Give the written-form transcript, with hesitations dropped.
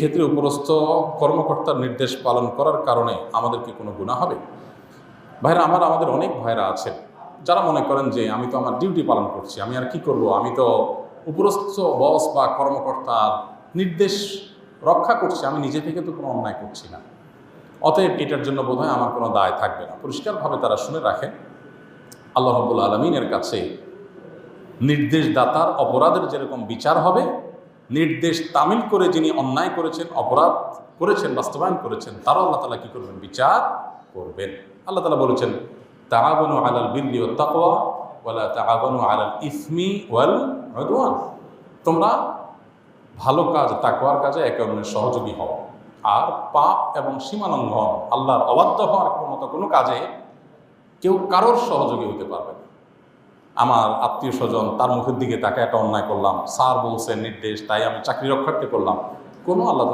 ক্ষেত্রে উপরস্থ কর্মকর্তার নির্দেশ পালন করার কারণে আমাদের কি কোনো গুনাহ হবে? ভাইরা আমাদের অনেক ভাইরা আছেন যারা মনে করেন যে আমি তো আমার ডিউটি পালন করছি, আমি আর কি করব, আমি তো উপরস্থ বস বা কর্মকর্তার নির্দেশ রক্ষা করছি, আমি নিজে থেকে তো কোনো অন্যায় করছি না, অতএব এটার জন্য বোধহয় আমার কোনো দায় থাকবে না। পরিষ্কারভাবে তারা শুনে রাখেন, আল্লাহ রাব্বুল আলামিনের কাছে নির্দেশদাতার অপরাধের যেরকম বিচার হবে, নির্দেশ তামিল করে যিনি অন্যায় করেছেন, অপরাধ করেছেন, বাস্তবায়ন করেছেন, তারাও আল্লাহ তাআলা কি করবেন? বিচার করবেন। আল্লাহ তাআলা বলেছেন, তাআওয়ানু আলাল বিররি ওয়াত তাকওয়া ওয়ালা তাআওয়ানু আলাল ইসমি ওয়াল উদওয়ান। তোমরা ভালো কাজ, তাকওয়ার কাজে একে অন্যের সহযোগী হও, আর পাপ এবং সীমালঙ্ঘন, আল্লাহর অবাধ্য হওয়ার মতো কোনো কাজে কেউ কারোর সহযোগী হতে পারবে না। আমার আত্মীয় স্বজন, তার মুখের দিকে তাকে একটা অন্যায় করলাম, স্যার বলছেন নির্দেশ, তাই আমি চাকরি রক্ষার্থে করলাম, কোনো আল্লাহ